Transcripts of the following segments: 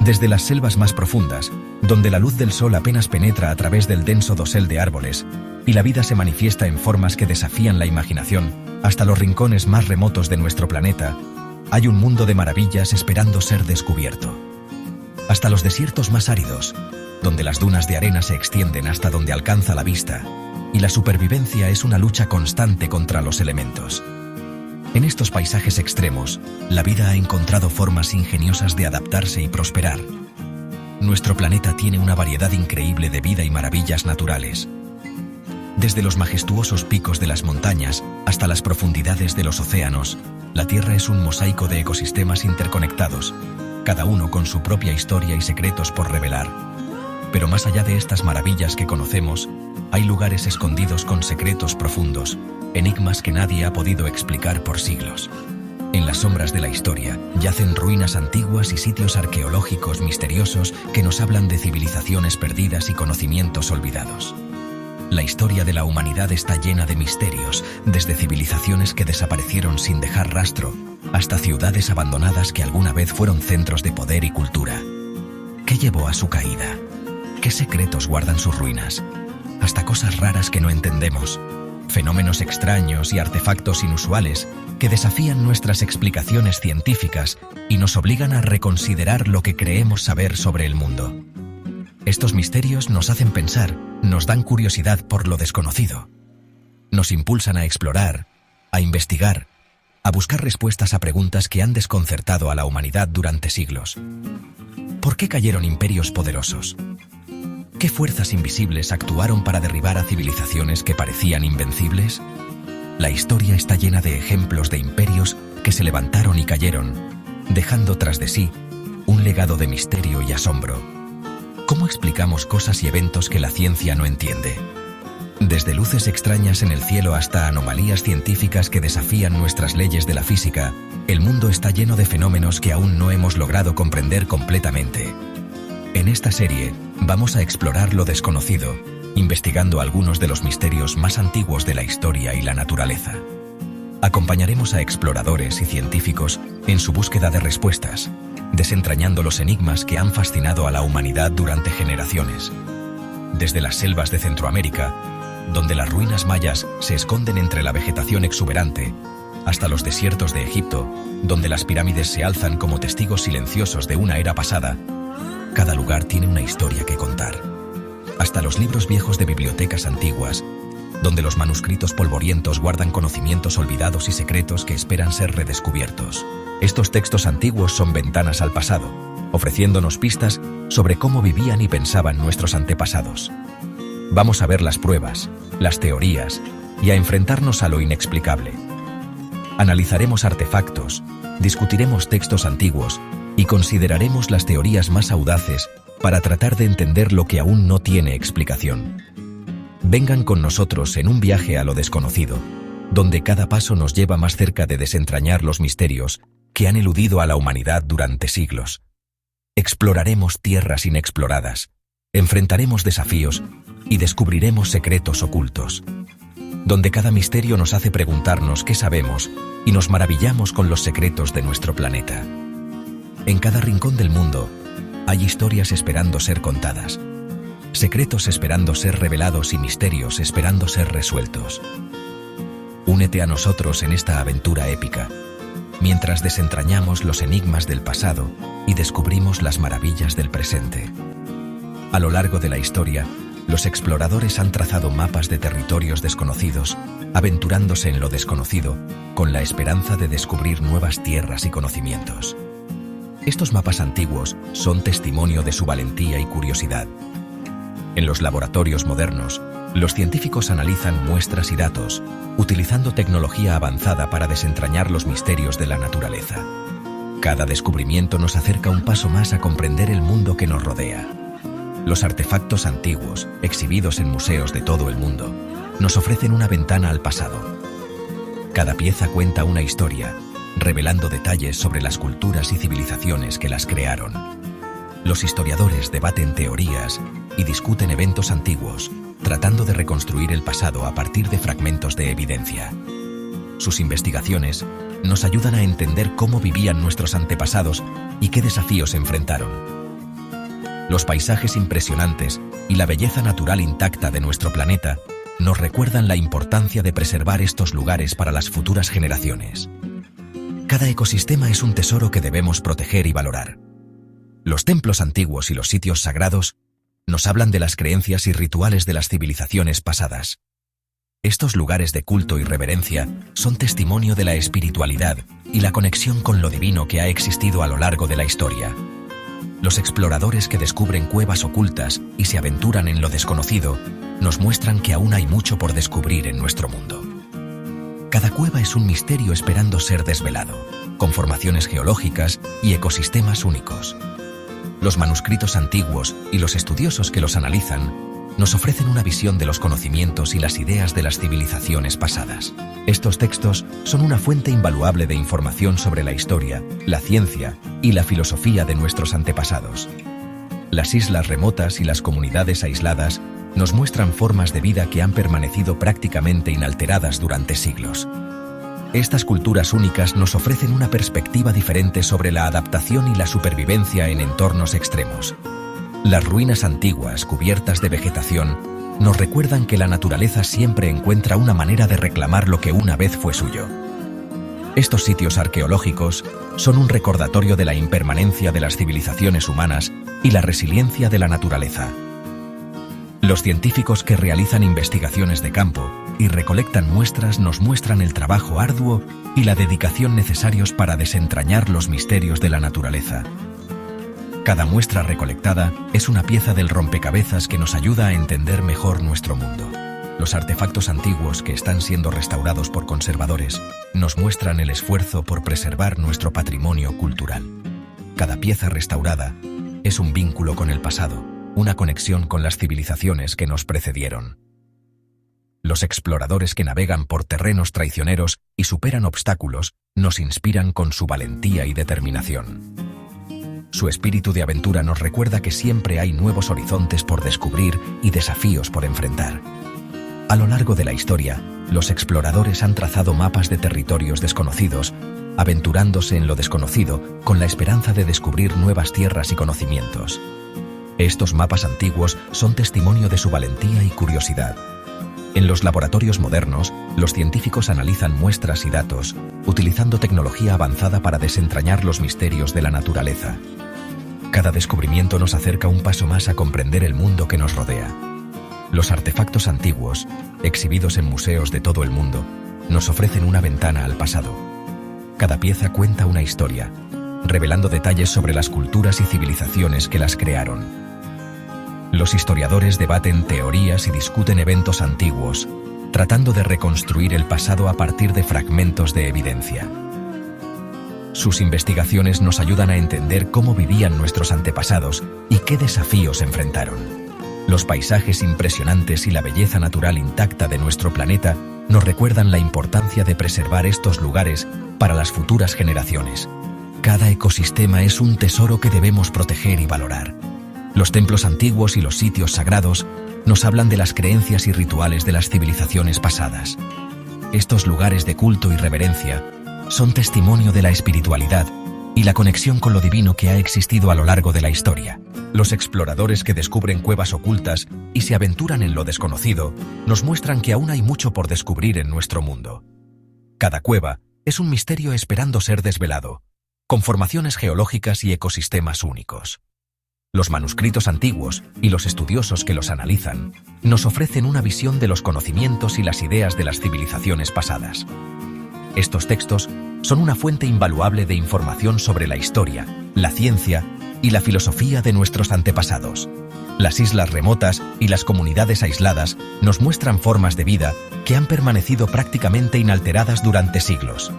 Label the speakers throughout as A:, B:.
A: Desde las selvas más profundas, donde la luz del sol apenas penetra a través del denso dosel de árboles, y la vida se manifiesta en formas que desafían la imaginación, hasta los rincones más remotos de nuestro planeta, hay un mundo de maravillas esperando ser descubierto. Hasta los desiertos más áridos, donde las dunas de arena se extienden hasta donde alcanza la vista, y la supervivencia es una lucha constante contra los elementos. En estos paisajes extremos, la vida ha encontrado formas ingeniosas de adaptarse y prosperar. Nuestro planeta tiene una variedad increíble de vida y maravillas naturales. Desde los majestuosos picos de las montañas hasta las profundidades de los océanos, la Tierra es un mosaico de ecosistemas interconectados, cada uno con su propia historia y secretos por revelar. Pero más allá de estas maravillas que conocemos, hay lugares escondidos con secretos profundos, enigmas que nadie ha podido explicar por siglos. En las sombras de la historia yacen ruinas antiguas y sitios arqueológicos misteriosos que nos hablan de civilizaciones perdidas y conocimientos olvidados. La historia de la humanidad está llena de misterios, desde civilizaciones que desaparecieron sin dejar rastro, hasta ciudades abandonadas que alguna vez fueron centros de poder y cultura. ¿Qué llevó a su caída? ¿Qué secretos guardan sus ruinas? Hasta cosas raras que no entendemos. Fenómenos extraños y artefactos inusuales que desafían nuestras explicaciones científicas y nos obligan a reconsiderar lo que creemos saber sobre el mundo. Estos misterios nos hacen pensar, nos dan curiosidad por lo desconocido. Nos impulsan a explorar, a investigar, a buscar respuestas a preguntas que han desconcertado a la humanidad durante siglos. ¿Por qué cayeron imperios poderosos? ¿Qué fuerzas invisibles actuaron para derribar a civilizaciones que parecían invencibles? La historia está llena de ejemplos de imperios que se levantaron y cayeron, dejando tras de sí un legado de misterio y asombro. ¿Cómo explicamos cosas y eventos que la ciencia no entiende? Desde luces extrañas en el cielo hasta anomalías científicas que desafían nuestras leyes de la física, el mundo está lleno de fenómenos que aún no hemos logrado comprender completamente. En esta serie, vamos a explorar lo desconocido, investigando algunos de los misterios más antiguos de la historia y la naturaleza. Acompañaremos a exploradores y científicos en su búsqueda de respuestas, desentrañando los enigmas que han fascinado a la humanidad durante generaciones. Desde las selvas de Centroamérica, donde las ruinas mayas se esconden entre la vegetación exuberante, hasta los desiertos de Egipto, donde las pirámides se alzan como testigos silenciosos de una era pasada, cada lugar tiene una historia que contar. Hasta los libros viejos de bibliotecas antiguas, donde los manuscritos polvorientos guardan conocimientos olvidados y secretos que esperan ser redescubiertos. Estos textos antiguos son ventanas al pasado, ofreciéndonos pistas sobre cómo vivían y pensaban nuestros antepasados. Vamos a ver las pruebas, las teorías y a enfrentarnos a lo inexplicable. Analizaremos artefactos, discutiremos textos antiguos y consideraremos las teorías más audaces para tratar de entender lo que aún no tiene explicación. Vengan con nosotros en un viaje a lo desconocido, donde cada paso nos lleva más cerca de desentrañar los misterios que han eludido a la humanidad durante siglos. Exploraremos tierras inexploradas, enfrentaremos desafíos y descubriremos secretos ocultos, donde cada misterio nos hace preguntarnos qué sabemos y nos maravillamos con los secretos de nuestro planeta. En cada rincón del mundo hay historias esperando ser contadas, secretos esperando ser revelados y misterios esperando ser resueltos. Únete a nosotros en esta aventura épica, mientras desentrañamos los enigmas del pasado y descubrimos las maravillas del presente. A lo largo de la historia, los exploradores han trazado mapas de territorios desconocidos, aventurándose en lo desconocido, con la esperanza de descubrir nuevas tierras y conocimientos. Estos mapas antiguos son testimonio de su valentía y curiosidad. En los laboratorios modernos, los científicos analizan muestras y datos, utilizando tecnología avanzada para desentrañar los misterios de la naturaleza. Cada descubrimiento nos acerca un paso más a comprender el mundo que nos rodea. Los artefactos antiguos, exhibidos en museos de todo el mundo, nos ofrecen una ventana al pasado. Cada pieza cuenta una historia, revelando detalles sobre las culturas y civilizaciones que las crearon. Los historiadores debaten teorías y discuten eventos antiguos, tratando de reconstruir el pasado a partir de fragmentos de evidencia. Sus investigaciones nos ayudan a entender cómo vivían nuestros antepasados y qué desafíos enfrentaron. Los paisajes impresionantes y la belleza natural intacta de nuestro planeta nos recuerdan la importancia de preservar estos lugares para las futuras generaciones. Cada ecosistema es un tesoro que debemos proteger y valorar. Los templos antiguos y los sitios sagrados nos hablan de las creencias y rituales de las civilizaciones pasadas. Estos lugares de culto y reverencia son testimonio de la espiritualidad y la conexión con lo divino que ha existido a lo largo de la historia. Los exploradores que descubren cuevas ocultas y se aventuran en lo desconocido nos muestran que aún hay mucho por descubrir en nuestro mundo. Cada cueva es un misterio esperando ser desvelado, con formaciones geológicas y ecosistemas únicos. Los manuscritos antiguos y los estudiosos que los analizan nos ofrecen una visión de los conocimientos y las ideas de las civilizaciones pasadas. Estos textos son una fuente invaluable de información sobre la historia, la ciencia y la filosofía de nuestros antepasados. Las islas remotas y las comunidades aisladas nos muestran formas de vida que han permanecido prácticamente inalteradas durante siglos. Estas culturas únicas nos ofrecen una perspectiva diferente sobre la adaptación y la supervivencia en entornos extremos. Las ruinas antiguas, cubiertas de vegetación, nos recuerdan que la naturaleza siempre encuentra una manera de reclamar lo que una vez fue suyo. Estos sitios arqueológicos son un recordatorio de la impermanencia de las civilizaciones humanas y la resiliencia de la naturaleza. Los científicos que realizan investigaciones de campo y recolectan muestras nos muestran el trabajo arduo y la dedicación necesarios para desentrañar los misterios de la naturaleza. Cada muestra recolectada es una pieza del rompecabezas que nos ayuda a entender mejor nuestro mundo. Los artefactos antiguos que están siendo restaurados por conservadores nos muestran el esfuerzo por preservar nuestro patrimonio cultural. Cada pieza restaurada es un vínculo con el pasado, una conexión con las civilizaciones que nos precedieron. Los exploradores que navegan por terrenos traicioneros y superan obstáculos nos inspiran con su valentía y determinación. Su espíritu de aventura nos recuerda que siempre hay nuevos horizontes por descubrir y desafíos por enfrentar. A lo largo de la historia, los exploradores han trazado mapas de territorios desconocidos, aventurándose en lo desconocido con la esperanza de descubrir nuevas tierras y conocimientos. Estos mapas antiguos son testimonio de su valentía y curiosidad. En los laboratorios modernos, los científicos analizan muestras y datos, utilizando tecnología avanzada para desentrañar los misterios de la naturaleza. Cada descubrimiento nos acerca un paso más a comprender el mundo que nos rodea. Los artefactos antiguos, exhibidos en museos de todo el mundo, nos ofrecen una ventana al pasado. Cada pieza cuenta una historia, revelando detalles sobre las culturas y civilizaciones que las crearon. Los historiadores debaten teorías y discuten eventos antiguos, tratando de reconstruir el pasado a partir de fragmentos de evidencia. Sus investigaciones nos ayudan a entender cómo vivían nuestros antepasados y qué desafíos enfrentaron. Los paisajes impresionantes y la belleza natural intacta de nuestro planeta nos recuerdan la importancia de preservar estos lugares para las futuras generaciones. Cada ecosistema es un tesoro que debemos proteger y valorar. Los templos antiguos y los sitios sagrados nos hablan de las creencias y rituales de las civilizaciones pasadas. Estos lugares de culto y reverencia son testimonio de la espiritualidad y la conexión con lo divino que ha existido a lo largo de la historia. Los exploradores que descubren cuevas ocultas y se aventuran en lo desconocido nos muestran que aún hay mucho por descubrir en nuestro mundo. Cada cueva es un misterio esperando ser desvelado, con formaciones geológicas y ecosistemas únicos. Los manuscritos antiguos y los estudiosos que los analizan nos ofrecen una visión de los conocimientos y las ideas de las civilizaciones pasadas. Estos textos son una fuente invaluable de información sobre la historia, la ciencia y la filosofía de nuestros antepasados. Las islas remotas y las comunidades aisladas nos muestran formas de vida que han permanecido prácticamente inalteradas durante siglos.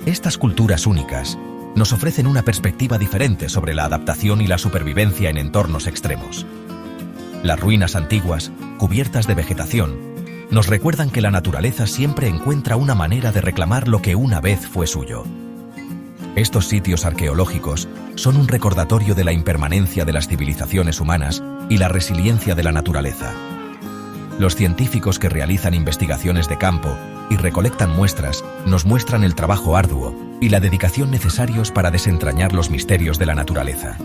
A: Estas culturas únicas nos ofrecen una perspectiva diferente sobre la adaptación y la supervivencia en entornos extremos. Las ruinas antiguas, cubiertas de vegetación, nos recuerdan que la naturaleza siempre encuentra una manera de reclamar lo que una vez fue suyo. Estos sitios arqueológicos son un recordatorio de la impermanencia de las civilizaciones humanas y la resiliencia de la naturaleza. Los científicos que realizan investigaciones de campo y recolectan muestras nos muestran el trabajo arduo y la dedicación necesarios para desentrañar los misterios de la naturaleza.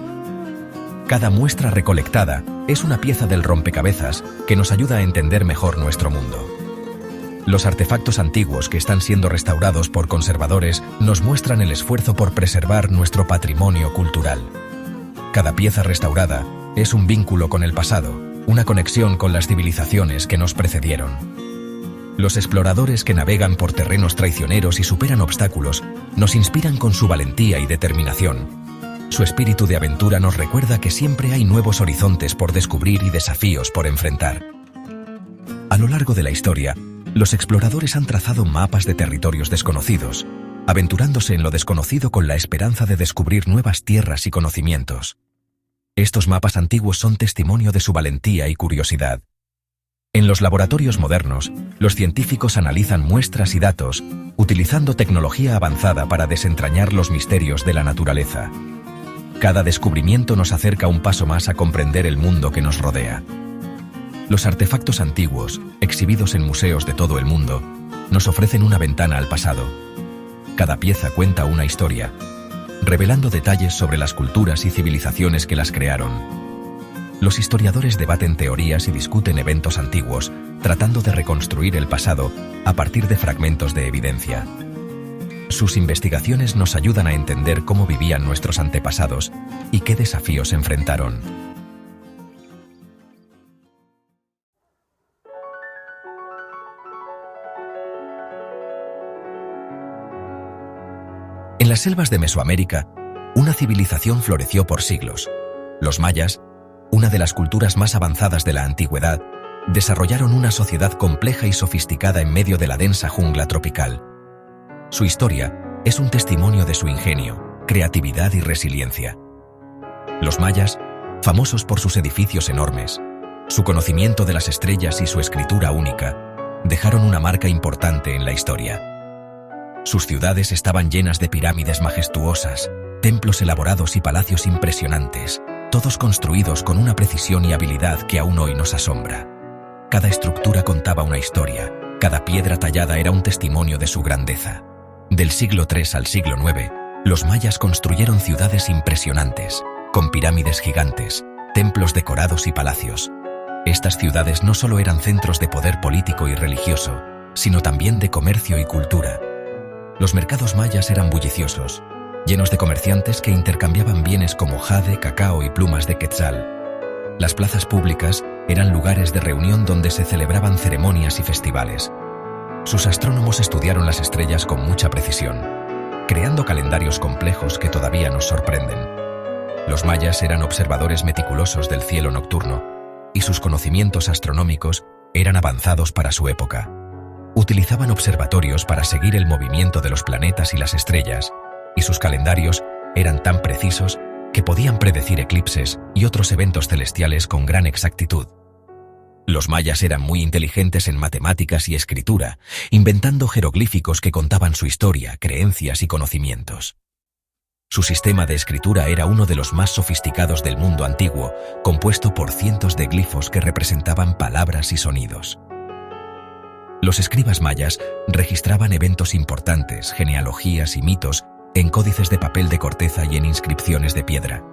A: Cada muestra recolectada es una pieza del rompecabezas que nos ayuda a entender mejor nuestro mundo. Los artefactos antiguos que están siendo restaurados por conservadores nos muestran el esfuerzo por preservar nuestro patrimonio cultural. Cada pieza restaurada es un vínculo con el pasado, una conexión con las civilizaciones que nos precedieron. Los exploradores que navegan por terrenos traicioneros y superan obstáculos nos inspiran con su valentía y determinación. Su espíritu de aventura nos recuerda que siempre hay nuevos horizontes por descubrir y desafíos por enfrentar. A lo largo de la historia, los exploradores han trazado mapas de territorios desconocidos, aventurándose en lo desconocido con la esperanza de descubrir nuevas tierras y conocimientos. Estos mapas antiguos son testimonio de su valentía y curiosidad. En los laboratorios modernos, los científicos analizan muestras y datos, utilizando tecnología avanzada para desentrañar los misterios de la naturaleza. Cada descubrimiento nos acerca un paso más a comprender el mundo que nos rodea. Los artefactos antiguos, exhibidos en museos de todo el mundo, nos ofrecen una ventana al pasado. Cada pieza cuenta una historia, revelando detalles sobre las culturas y civilizaciones que las crearon. Los historiadores debaten teorías y discuten eventos antiguos, tratando de reconstruir el pasado a partir de fragmentos de evidencia. Sus investigaciones nos ayudan a entender cómo vivían nuestros antepasados y qué desafíos enfrentaron. En las selvas de Mesoamérica, una civilización floreció por siglos. Los mayas, una de las culturas más avanzadas de la antigüedad, desarrollaron una sociedad compleja y sofisticada en medio de la densa jungla tropical. Su historia es un testimonio de su ingenio, creatividad y resiliencia. Los mayas, famosos por sus edificios enormes, su conocimiento de las estrellas y su escritura única, dejaron una marca importante en la historia. Sus ciudades estaban llenas de pirámides majestuosas, templos elaborados y palacios impresionantes, todos construidos con una precisión y habilidad que aún hoy nos asombra. Cada estructura contaba una historia, cada piedra tallada era un testimonio de su grandeza. Del siglo III al siglo IX, los mayas construyeron ciudades impresionantes, con pirámides gigantes, templos decorados y palacios. Estas ciudades no solo eran centros de poder político y religioso, sino también de comercio y cultura. Los mercados mayas eran bulliciosos, llenos de comerciantes que intercambiaban bienes como jade, cacao y plumas de quetzal. Las plazas públicas eran lugares de reunión donde se celebraban ceremonias y festivales. Sus astrónomos estudiaron las estrellas con mucha precisión, creando calendarios complejos que todavía nos sorprenden. Los mayas eran observadores meticulosos del cielo nocturno, y sus conocimientos astronómicos eran avanzados para su época. Utilizaban observatorios para seguir el movimiento de los planetas y las estrellas, y sus calendarios eran tan precisos que podían predecir eclipses y otros eventos celestiales con gran exactitud. Los mayas eran muy inteligentes en matemáticas y escritura, inventando jeroglíficos que contaban su historia, creencias y conocimientos. Su sistema de escritura era uno de los más sofisticados del mundo antiguo, compuesto por cientos de glifos que representaban palabras y sonidos. Los escribas mayas registraban eventos importantes, genealogías y mitos en códices de papel de corteza y en inscripciones de piedra.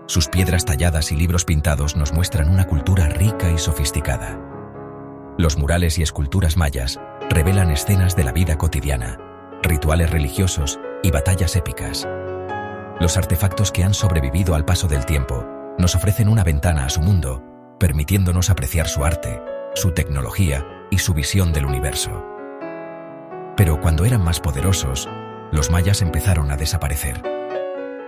A: Sus piedras talladas y libros pintados nos muestran una cultura rica y sofisticada. Los murales y esculturas mayas revelan escenas de la vida cotidiana, rituales religiosos y batallas épicas. Los artefactos que han sobrevivido al paso del tiempo nos ofrecen una ventana a su mundo, permitiéndonos apreciar su arte, su tecnología y su visión del universo. Pero cuando eran más poderosos, los mayas empezaron a desaparecer.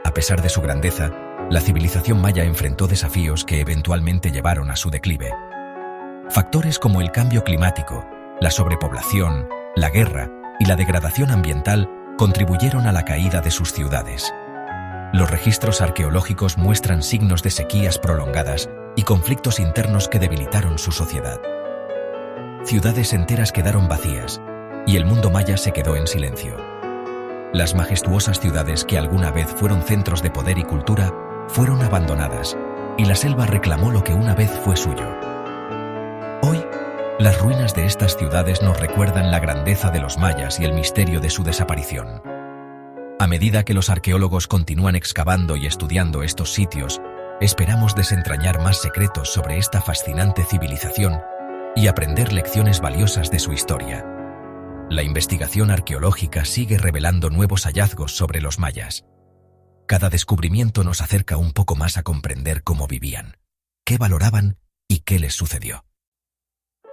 A: A pesar de su grandeza, la civilización maya enfrentó desafíos que eventualmente llevaron a su declive. Factores como el cambio climático, la sobrepoblación, la guerra y la degradación ambiental contribuyeron a la caída de sus ciudades. Los registros arqueológicos muestran signos de sequías prolongadas y conflictos internos que debilitaron su sociedad. Ciudades enteras quedaron vacías y el mundo maya se quedó en silencio. Las majestuosas ciudades que alguna vez fueron centros de poder y cultura fueron abandonadas y la selva reclamó lo que una vez fue suyo. Hoy, Las ruinas de estas ciudades nos recuerdan la grandeza de los mayas y el misterio de su desaparición. A medida que los arqueólogos continúan excavando y estudiando estos sitios, esperamos desentrañar más secretos sobre esta fascinante civilización y aprender lecciones valiosas de su historia. La investigación arqueológica sigue revelando nuevos hallazgos sobre los mayas. Cada descubrimiento nos acerca un poco más a comprender cómo vivían, qué valoraban y qué les sucedió.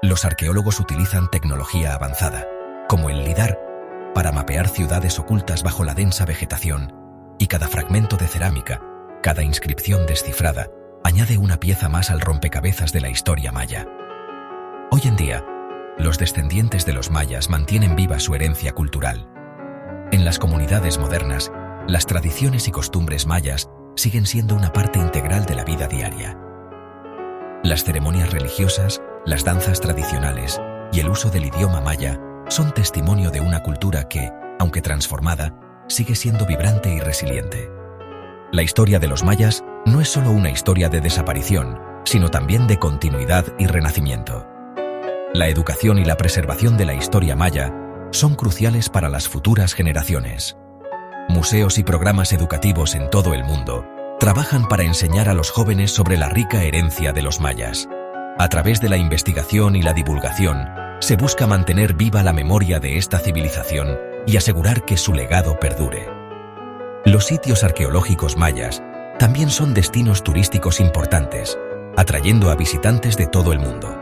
A: Los arqueólogos utilizan tecnología avanzada, como el lidar, para mapear ciudades ocultas bajo la densa vegetación, y cada fragmento de cerámica, cada inscripción descifrada, añade una pieza más al rompecabezas de la historia maya. Hoy en día, los descendientes de los mayas mantienen viva su herencia cultural. En las comunidades modernas, las tradiciones y costumbres mayas siguen siendo una parte integral de la vida diaria. Las ceremonias religiosas, las danzas tradicionales y el uso del idioma maya son testimonio de una cultura que, aunque transformada, sigue siendo vibrante y resiliente. La historia de los mayas no es solo una historia de desaparición, sino también de continuidad y renacimiento. La educación y la preservación de la historia maya son cruciales para las futuras generaciones. Museos y programas educativos en todo el mundo trabajan para enseñar a los jóvenes sobre la rica herencia de los mayas. A través de la investigación y la divulgación, se busca mantener viva la memoria de esta civilización y asegurar que su legado perdure. Los sitios arqueológicos mayas también son destinos turísticos importantes, atrayendo a visitantes de todo el mundo.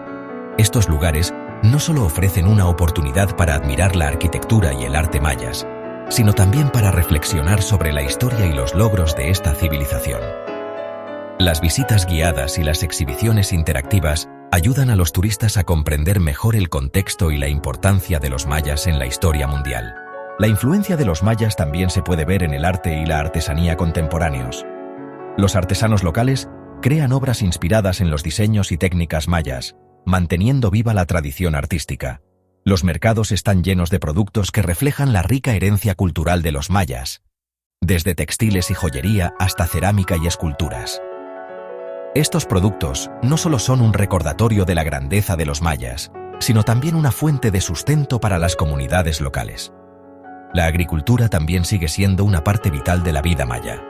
A: Estos lugares no solo ofrecen una oportunidad para admirar la arquitectura y el arte mayas, sino también para reflexionar sobre la historia y los logros de esta civilización. Las visitas guiadas y las exhibiciones interactivas ayudan a los turistas a comprender mejor el contexto y la importancia de los mayas en la historia mundial. La influencia de los mayas también se puede ver en el arte y la artesanía contemporáneos. Los artesanos locales crean obras inspiradas en los diseños y técnicas mayas, manteniendo viva la tradición artística. Los mercados están llenos de productos que reflejan la rica herencia cultural de los mayas, desde textiles y joyería hasta cerámica y esculturas. Estos productos no solo son un recordatorio de la grandeza de los mayas, sino también una fuente de sustento para las comunidades locales. La agricultura también sigue siendo una parte vital de la vida maya.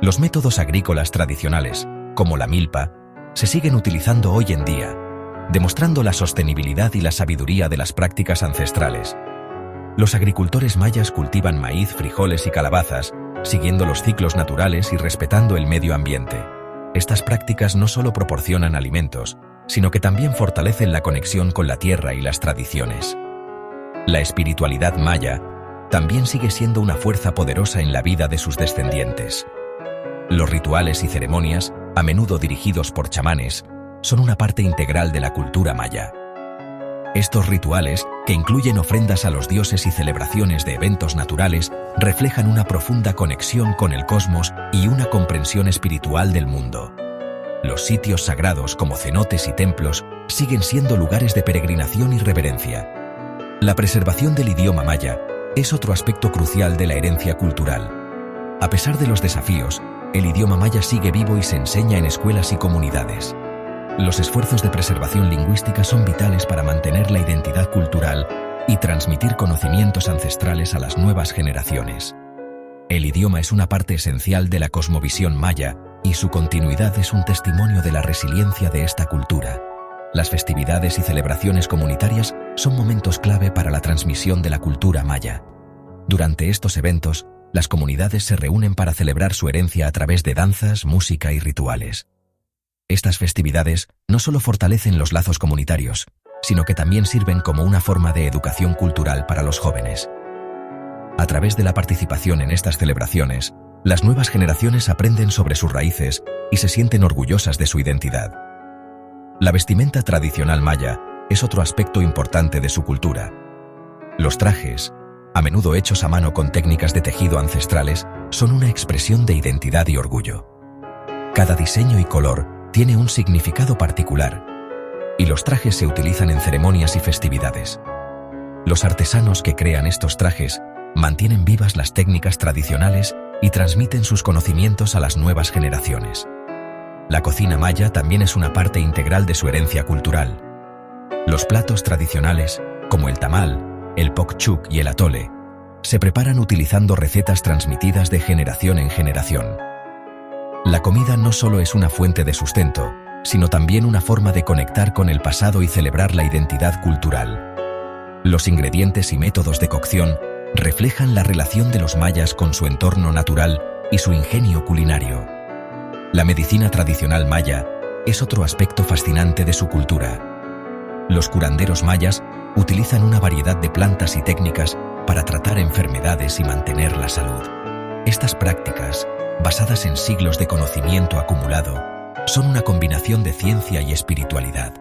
A: Los métodos agrícolas tradicionales, como la milpa, se siguen utilizando hoy en día, demostrando la sostenibilidad y la sabiduría de las prácticas ancestrales. Los agricultores mayas cultivan maíz, frijoles y calabazas, siguiendo los ciclos naturales y respetando el medio ambiente. Estas prácticas no solo proporcionan alimentos, sino que también fortalecen la conexión con la tierra y las tradiciones. La espiritualidad maya también sigue siendo una fuerza poderosa en la vida de sus descendientes. Los rituales y ceremonias, a menudo dirigidos por chamanes, son una parte integral de la cultura maya. Estos rituales, que incluyen ofrendas a los dioses y celebraciones de eventos naturales, reflejan una profunda conexión con el cosmos y una comprensión espiritual del mundo. Los sitios sagrados como cenotes y templos siguen siendo lugares de peregrinación y reverencia. La preservación del idioma maya es otro aspecto crucial de la herencia cultural. A pesar de los desafíos, el idioma maya sigue vivo y se enseña en escuelas y comunidades. Los esfuerzos de preservación lingüística son vitales para mantener la identidad cultural y transmitir conocimientos ancestrales a las nuevas generaciones. El idioma es una parte esencial de la cosmovisión maya y su continuidad es un testimonio de la resiliencia de esta cultura. Las festividades y celebraciones comunitarias son momentos clave para la transmisión de la cultura maya. Durante estos eventos, las comunidades se reúnen para celebrar su herencia a través de danzas, música y rituales. Estas festividades no solo fortalecen los lazos comunitarios, sino que también sirven como una forma de educación cultural para los jóvenes. A través de la participación en estas celebraciones, las nuevas generaciones aprenden sobre sus raíces y se sienten orgullosas de su identidad. La vestimenta tradicional maya es otro aspecto importante de su cultura. Los trajes, a menudo hechos a mano con técnicas de tejido ancestrales, son una expresión de identidad y orgullo. Cada diseño y color tiene un significado particular, y los trajes se utilizan en ceremonias y festividades. Los artesanos que crean estos trajes mantienen vivas las técnicas tradicionales y transmiten sus conocimientos a las nuevas generaciones. La cocina maya también es una parte integral de su herencia cultural. Los platos tradicionales, como el tamal, el pokchuk y el atole, se preparan utilizando recetas transmitidas de generación en generación. La comida no solo es una fuente de sustento, sino también una forma de conectar con el pasado y celebrar la identidad cultural. Los ingredientes y métodos de cocción reflejan la relación de los mayas con su entorno natural y su ingenio culinario. La medicina tradicional maya es otro aspecto fascinante de su cultura. Los curanderos mayas utilizan una variedad de plantas y técnicas para tratar enfermedades y mantener la salud. Estas prácticas, basadas en siglos de conocimiento acumulado, son una combinación de ciencia y espiritualidad.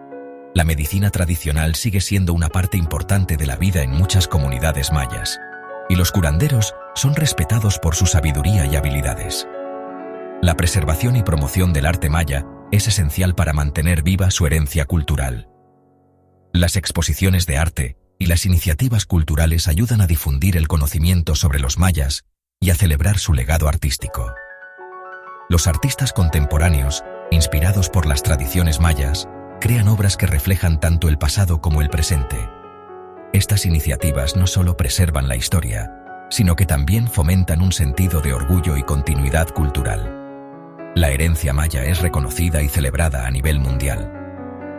A: La medicina tradicional sigue siendo una parte importante de la vida en muchas comunidades mayas, y los curanderos son respetados por su sabiduría y habilidades. La preservación y promoción del arte maya es esencial para mantener viva su herencia cultural. Las exposiciones de arte y las iniciativas culturales ayudan a difundir el conocimiento sobre los mayas y a celebrar su legado artístico. Los artistas contemporáneos, inspirados por las tradiciones mayas, crean obras que reflejan tanto el pasado como el presente. Estas iniciativas no solo preservan la historia, sino que también fomentan un sentido de orgullo y continuidad cultural. La herencia maya es reconocida y celebrada a nivel mundial.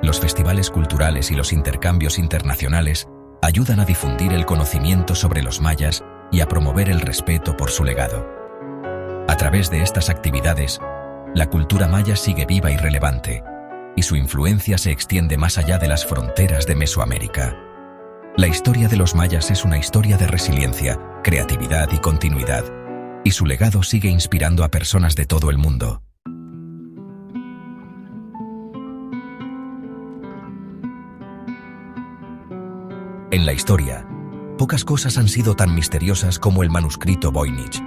A: Los festivales culturales y los intercambios internacionales ayudan a difundir el conocimiento sobre los mayas y a promover el respeto por su legado. A través de estas actividades, la cultura maya sigue viva y relevante, y su influencia se extiende más allá de las fronteras de Mesoamérica. La historia de los mayas es una historia de resiliencia, creatividad y continuidad, y su legado sigue inspirando a personas de todo el mundo. En la historia, pocas cosas han sido tan misteriosas como el manuscrito Voynich.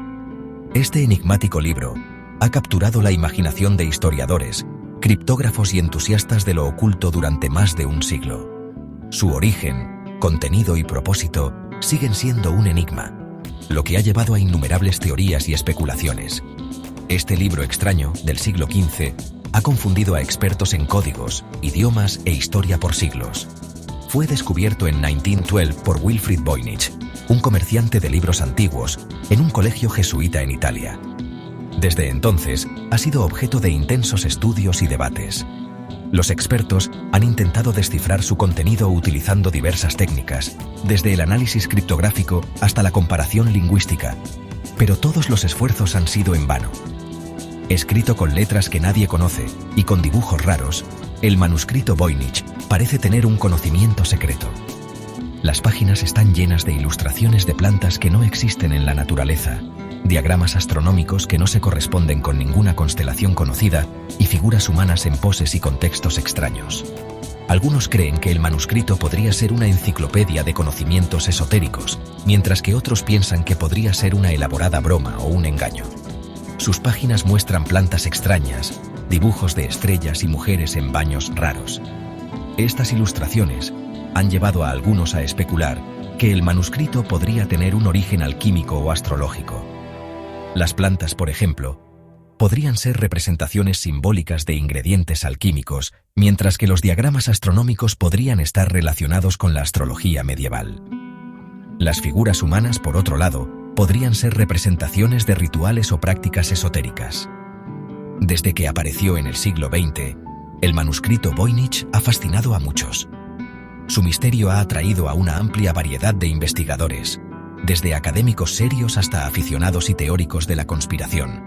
A: Este enigmático libro ha capturado la imaginación de historiadores, criptógrafos y entusiastas de lo oculto durante más de un siglo. Su origen, contenido y propósito siguen siendo un enigma, lo que ha llevado a innumerables teorías y especulaciones. Este libro extraño, del siglo XV, ha confundido a expertos en códigos, idiomas e historia por siglos. Fue descubierto en 1912 por Wilfrid Voynich, un comerciante de libros antiguos, en un colegio jesuita en Italia. Desde entonces, ha sido objeto de intensos estudios y debates. Los expertos han intentado descifrar su contenido utilizando diversas técnicas, desde el análisis criptográfico hasta la comparación lingüística, pero todos los esfuerzos han sido en vano. Escrito con letras que nadie conoce y con dibujos raros, el manuscrito Voynich parece tener un conocimiento secreto. Las páginas están llenas de ilustraciones de plantas que no existen en la naturaleza, diagramas astronómicos que no se corresponden con ninguna constelación conocida y figuras humanas en poses y contextos extraños. Algunos creen que el manuscrito podría ser una enciclopedia de conocimientos esotéricos, mientras que otros piensan que podría ser una elaborada broma o un engaño. Sus páginas muestran plantas extrañas, dibujos de estrellas y mujeres en baños raros. Estas ilustraciones han llevado a algunos a especular que el manuscrito podría tener un origen alquímico o astrológico. Las plantas, por ejemplo, podrían ser representaciones simbólicas de ingredientes alquímicos, mientras que los diagramas astronómicos podrían estar relacionados con la astrología medieval. Las figuras humanas, por otro lado, podrían ser representaciones de rituales o prácticas esotéricas. Desde que apareció en el siglo XX, el manuscrito Voynich ha fascinado a muchos. Su misterio ha atraído a una amplia variedad de investigadores, desde académicos serios hasta aficionados y teóricos de la conspiración.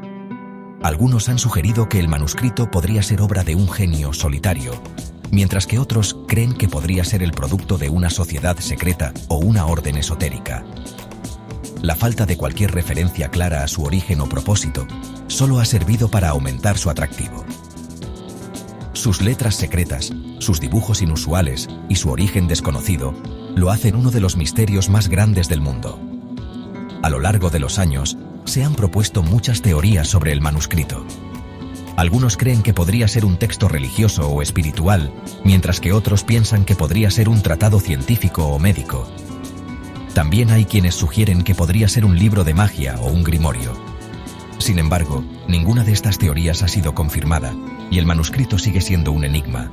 A: Algunos han sugerido que el manuscrito podría ser obra de un genio solitario, mientras que otros creen que podría ser el producto de una sociedad secreta o una orden esotérica. La falta de cualquier referencia clara a su origen o propósito solo ha servido para aumentar su atractivo. Sus letras secretas, sus dibujos inusuales y su origen desconocido lo hacen uno de los misterios más grandes del mundo. A lo largo de los años, se han propuesto muchas teorías sobre el manuscrito. Algunos creen que podría ser un texto religioso o espiritual, mientras que otros piensan que podría ser un tratado científico o médico. También hay quienes sugieren que podría ser un libro de magia o un grimorio. Sin embargo, ninguna de estas teorías ha sido confirmada, y el manuscrito sigue siendo un enigma.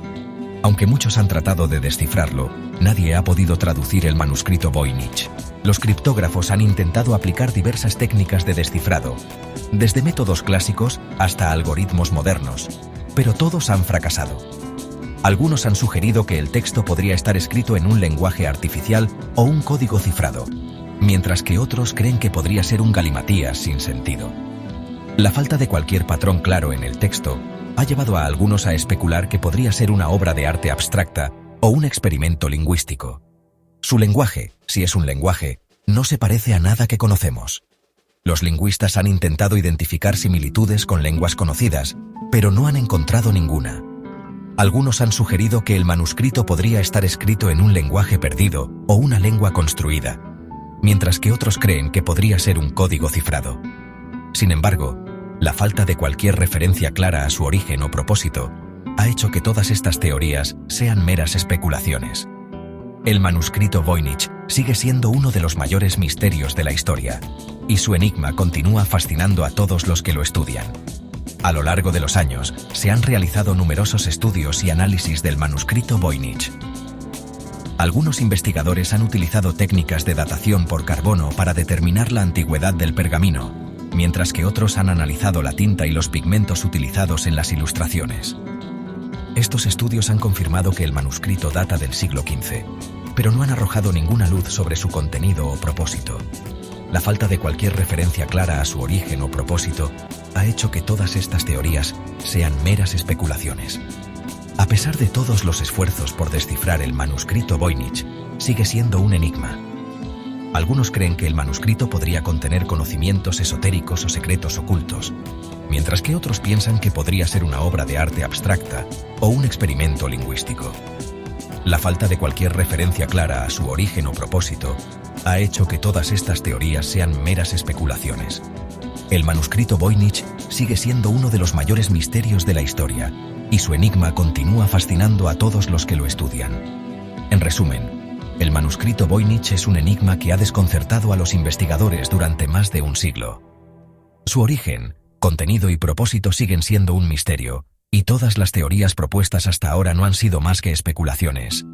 A: Aunque muchos han tratado de descifrarlo, nadie ha podido traducir el manuscrito Voynich. Los criptógrafos han intentado aplicar diversas técnicas de descifrado, desde métodos clásicos hasta algoritmos modernos, pero todos han fracasado. Algunos han sugerido que el texto podría estar escrito en un lenguaje artificial o un código cifrado, mientras que otros creen que podría ser un galimatías sin sentido. La falta de cualquier patrón claro en el texto ha llevado a algunos a especular que podría ser una obra de arte abstracta o un experimento lingüístico. Su lenguaje, si es un lenguaje, no se parece a nada que conocemos. Los lingüistas han intentado identificar similitudes con lenguas conocidas, pero no han encontrado ninguna. Algunos han sugerido que el manuscrito podría estar escrito en un lenguaje perdido o una lengua construida, mientras que otros creen que podría ser un código cifrado. Sin embargo, la falta de cualquier referencia clara a su origen o propósito ha hecho que todas estas teorías sean meras especulaciones. El manuscrito Voynich sigue siendo uno de los mayores misterios de la historia, y su enigma continúa fascinando a todos los que lo estudian. A lo largo de los años, se han realizado numerosos estudios y análisis del manuscrito Voynich. Algunos investigadores han utilizado técnicas de datación por carbono para determinar la antigüedad del pergamino, mientras que otros han analizado la tinta y los pigmentos utilizados en las ilustraciones. Estos estudios han confirmado que el manuscrito data del siglo XV, pero no han arrojado ninguna luz sobre su contenido o propósito. La falta de cualquier referencia clara a su origen o propósito ha hecho que todas estas teorías sean meras especulaciones. A pesar de todos los esfuerzos por descifrar el manuscrito Voynich, sigue siendo un enigma. Algunos creen que el manuscrito podría contener conocimientos esotéricos o secretos ocultos, mientras que otros piensan que podría ser una obra de arte abstracta o un experimento lingüístico. La falta de cualquier referencia clara a su origen o propósito ha hecho que todas estas teorías sean meras especulaciones. El manuscrito Voynich sigue siendo uno de los mayores misterios de la historia, y su enigma continúa fascinando a todos los que lo estudian. En resumen, el manuscrito Voynich es un enigma que ha desconcertado a los investigadores durante más de un siglo. Su origen, contenido y propósito siguen siendo un misterio, y todas las teorías propuestas hasta ahora no han sido más que especulaciones.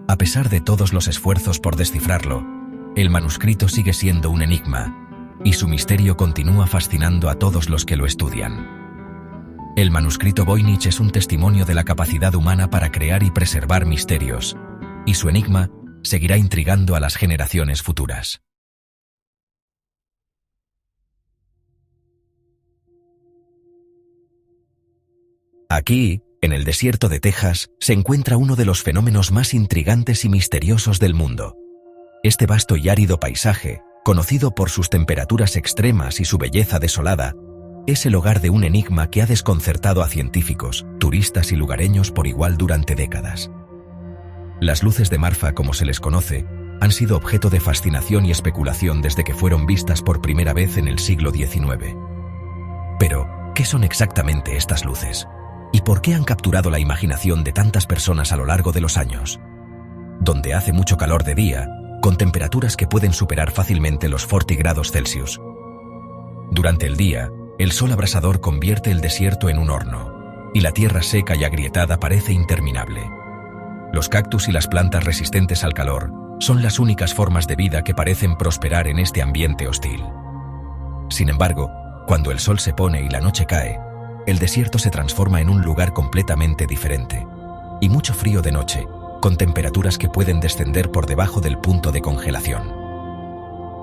A: A pesar de todos los esfuerzos por descifrarlo, el manuscrito sigue siendo un enigma, y su misterio continúa fascinando a todos los que lo estudian. El manuscrito Voynich es un testimonio de la capacidad humana para crear y preservar misterios, y su enigma seguirá intrigando a las generaciones futuras. Aquí, en el desierto de Texas, se encuentra uno de los fenómenos más intrigantes y misteriosos del mundo. Este vasto y árido paisaje, conocido por sus temperaturas extremas y su belleza desolada, es el hogar de un enigma que ha desconcertado a científicos, turistas y lugareños por igual durante décadas. Las luces de Marfa, como se les conoce, han sido objeto de fascinación y especulación desde que fueron vistas por primera vez en el siglo XIX. Pero, ¿qué son exactamente estas luces? ¿Y por qué han capturado la imaginación de tantas personas a lo largo de los años? Donde hace mucho calor de día, con temperaturas que pueden superar fácilmente los 40 grados Celsius. Durante el día, el sol abrasador convierte el desierto en un horno, y la tierra seca y agrietada parece interminable. Los cactus y las plantas resistentes al calor son las únicas formas de vida que parecen prosperar en este ambiente hostil. Sin embargo, cuando el sol se pone y la noche cae, el desierto se transforma en un lugar completamente diferente, y mucho frío de noche, con temperaturas que pueden descender por debajo del punto de congelación.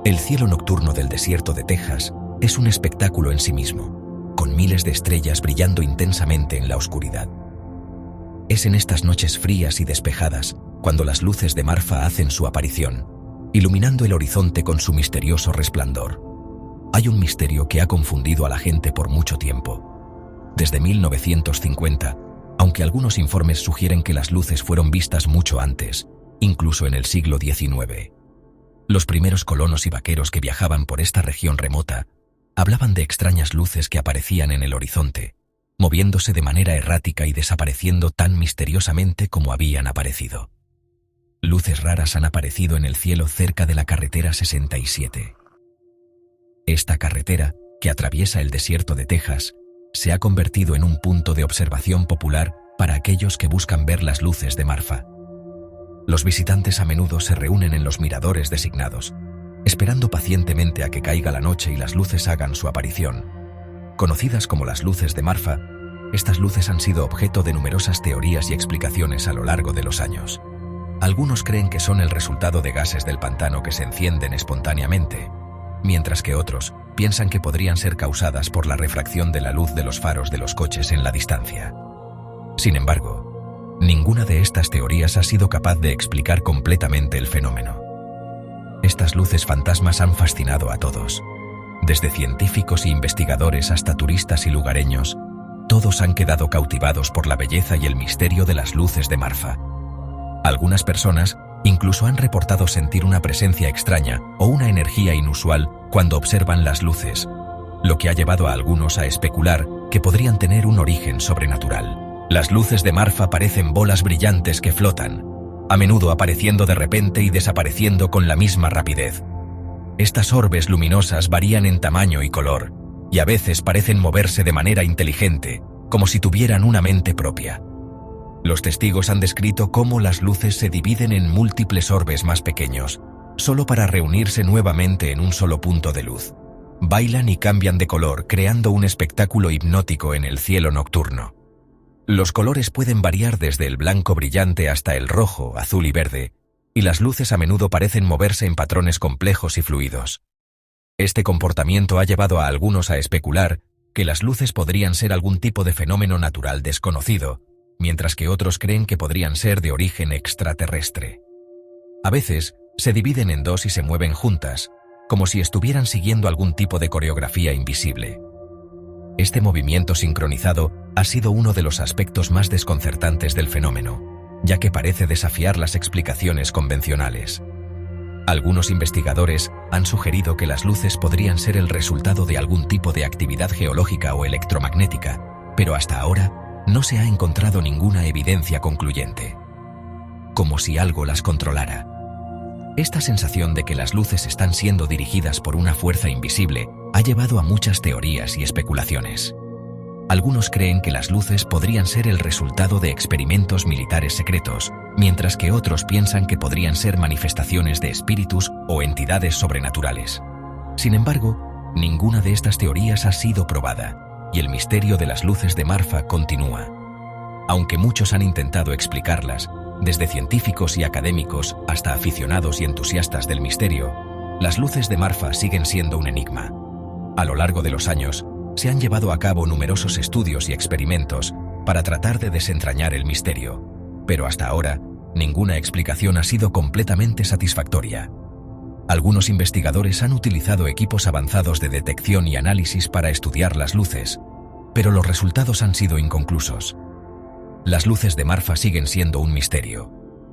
A: El cielo nocturno del desierto de Texas es un espectáculo en sí mismo, con miles de estrellas brillando intensamente en la oscuridad. Es en estas noches frías y despejadas cuando las luces de Marfa hacen su aparición, iluminando el horizonte con su misterioso resplandor. Hay un misterio que ha confundido a la gente por mucho tiempo. Desde 1950, aunque algunos informes sugieren que las luces fueron vistas mucho antes, incluso en el siglo XIX. Los primeros colonos y vaqueros que viajaban por esta región remota hablaban de extrañas luces que aparecían en el horizonte, moviéndose de manera errática y desapareciendo tan misteriosamente como habían aparecido. Luces raras han aparecido en el cielo cerca de la carretera 67. Esta carretera, que atraviesa el desierto de Texas, se ha convertido en un punto de observación popular para aquellos que buscan ver las luces de Marfa. Los visitantes a menudo se reúnen en los miradores designados, esperando pacientemente a que caiga la noche y las luces hagan su aparición. Conocidas como las luces de Marfa, estas luces han sido objeto de numerosas teorías y explicaciones a lo largo de los años. Algunos creen que son el resultado de gases del pantano que se encienden espontáneamente, mientras que otros piensan que podrían ser causadas por la refracción de la luz de los faros de los coches en la distancia. Sin embargo, ninguna de estas teorías ha sido capaz de explicar completamente el fenómeno. Estas luces fantasmas han fascinado a todos. Desde científicos e investigadores hasta turistas y lugareños, todos han quedado cautivados por la belleza y el misterio de las luces de Marfa. Algunas personas incluso han reportado sentir una presencia extraña o una energía inusual cuando observan las luces, lo que ha llevado a algunos a especular que podrían tener un origen sobrenatural. Las luces de Marfa parecen bolas brillantes que flotan, a menudo apareciendo de repente y desapareciendo con la misma rapidez. Estas orbes luminosas varían en tamaño y color, y a veces parecen moverse de manera inteligente, como si tuvieran una mente propia. Los testigos han descrito cómo las luces se dividen en múltiples orbes más pequeños, solo para reunirse nuevamente en un solo punto de luz. Bailan y cambian de color, creando un espectáculo hipnótico en el cielo nocturno. Los colores pueden variar desde el blanco brillante hasta el rojo, azul y verde, y las luces a menudo parecen moverse en patrones complejos y fluidos. Este comportamiento ha llevado a algunos a especular que las luces podrían ser algún tipo de fenómeno natural desconocido, mientras que otros creen que podrían ser de origen extraterrestre. A veces, se dividen en dos y se mueven juntas, como si estuvieran siguiendo algún tipo de coreografía invisible. Este movimiento sincronizado ha sido uno de los aspectos más desconcertantes del fenómeno, ya que parece desafiar las explicaciones convencionales. Algunos investigadores han sugerido que las luces podrían ser el resultado de algún tipo de actividad geológica o electromagnética, pero hasta ahora no se ha encontrado ninguna evidencia concluyente. Como si algo las controlara. Esta sensación de que las luces están siendo dirigidas por una fuerza invisible ha llevado a muchas teorías y especulaciones. Algunos creen que las luces podrían ser el resultado de experimentos militares secretos, mientras que otros piensan que podrían ser manifestaciones de espíritus o entidades sobrenaturales. Sin embargo, ninguna de estas teorías ha sido probada, y el misterio de las luces de Marfa continúa. Aunque muchos han intentado explicarlas, desde científicos y académicos hasta aficionados y entusiastas del misterio, las luces de Marfa siguen siendo un enigma. A lo largo de los años, se han llevado a cabo numerosos estudios y experimentos para tratar de desentrañar el misterio, pero hasta ahora, ninguna explicación ha sido completamente satisfactoria. Algunos investigadores han utilizado equipos avanzados de detección y análisis para estudiar las luces, pero los resultados han sido inconclusos. Las luces de Marfa siguen siendo un misterio.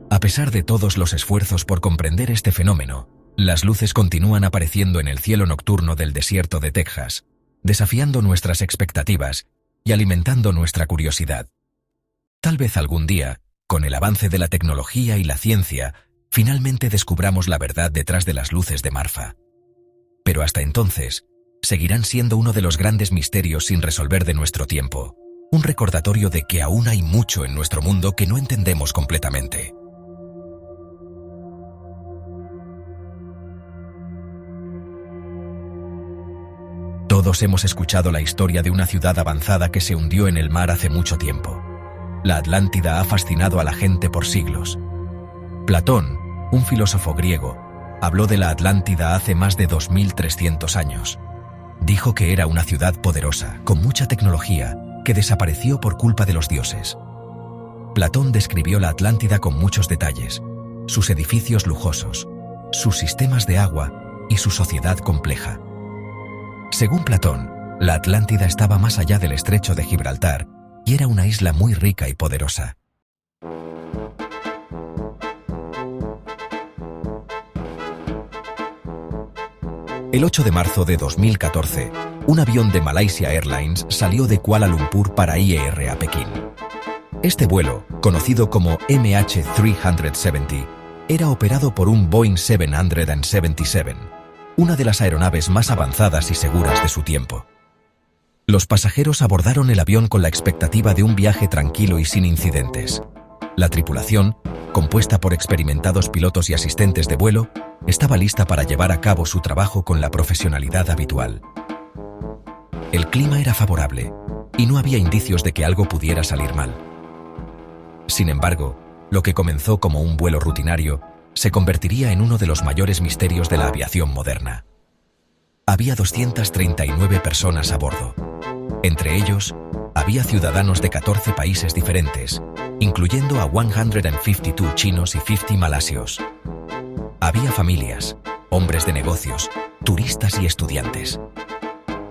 A: A pesar de todos los esfuerzos por comprender este fenómeno, las luces continúan apareciendo en el cielo nocturno del desierto de Texas, desafiando nuestras expectativas y alimentando nuestra curiosidad. Tal vez algún día, con el avance de la tecnología y la ciencia, finalmente descubramos la verdad detrás de las luces de Marfa. Pero hasta entonces, seguirán siendo uno de los grandes misterios sin resolver de nuestro tiempo, un recordatorio de que aún hay mucho en nuestro mundo que no entendemos completamente. Todos hemos escuchado la historia de una ciudad avanzada que se hundió en el mar hace mucho tiempo. La Atlántida ha fascinado a la gente por siglos. Platón, un filósofo griego, habló de la Atlántida hace más de 2300 años. Dijo que era una ciudad poderosa, con mucha tecnología, que desapareció por culpa de los dioses. Platón describió la Atlántida con muchos detalles, sus edificios lujosos, sus sistemas de agua y su sociedad compleja. Según Platón, la Atlántida estaba más allá del estrecho de Gibraltar y era una isla muy rica y poderosa. El 8 de marzo de 2014, un avión de Malaysia Airlines salió de Kuala Lumpur para IER a Pekín. Este vuelo, conocido como MH370, era operado por un Boeing 777, una de las aeronaves más avanzadas y seguras de su tiempo. Los pasajeros abordaron el avión con la expectativa de un viaje tranquilo y sin incidentes. La tripulación, compuesta por experimentados pilotos y asistentes de vuelo, estaba lista para llevar a cabo su trabajo con la profesionalidad habitual. El clima era favorable y no había indicios de que algo pudiera salir mal. Sin embargo, lo que comenzó como un vuelo rutinario se convertiría en uno de los mayores misterios de la aviación moderna. Había 239 personas a bordo. Entre ellos, había ciudadanos de 14 países diferentes, incluyendo a 152 chinos y 50 malasios. Había familias, hombres de negocios, turistas y estudiantes.